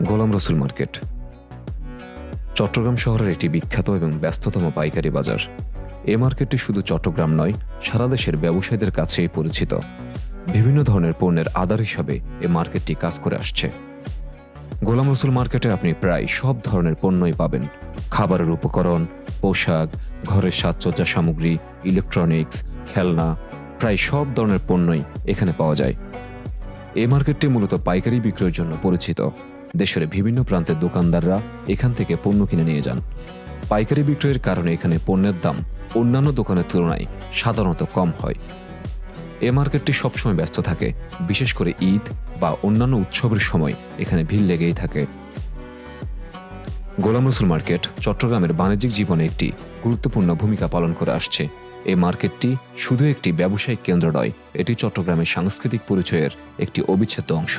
গোলাম রসুল মার্কেট চট্টগ্রাম শহরের একটি বিখ্যাত এবং ব্যস্ততম পাইকারি বাজার। এই মার্কেটটি শুধু চট্টগ্রাম নয়, সারা দেশের ব্যবসায়ীদের কাছেই পরিচিত। বিভিন্ন ধরনের পণ্যের আধার হিসাবে এই মার্কেটটি কাজ করে আসছে। গোলাম রসুল মার্কেটে আপনি প্রায় সব ধরনের পণ্যই পাবেন। খাবারের উপকরণ, পোশাক, ঘরের সাজসজ্জা সামগ্রী, ইলেকট্রনিক্স, খেলনা, প্রায় সব ধরনের পণ্যই এখানে পাওয়া যায়। এই মার্কেটটি মূলত পাইকারি বিক্রয়ের জন্য পরিচিত। দেশের বিভিন্ন প্রান্তের দোকানদাররা এখান থেকে পণ্য কিনে নিয়ে যান। পাইকারি বিক্রয়ের কারণে এখানে পণ্যের দাম অন্যান্য দোকানের তুলনায় সাধারণত কম হয়। এই মার্কেটটি সবসময় ব্যস্ত থাকে, বিশেষ করে ঈদ বা অন্যান্য উৎসবের সময় এখানে ভিড় লেগেই থাকে। গোলাম রসুল মার্কেট চট্টগ্রামের বাণিজ্যিক জীবনে একটি গুরুত্বপূর্ণ ভূমিকা পালন করে আসছে। এই মার্কেটটি শুধু একটি ব্যবসায়িক কেন্দ্র নয়, এটি চট্টগ্রামের সাংস্কৃতিক পরিচয়ের একটি অবিচ্ছেদ্য অংশ।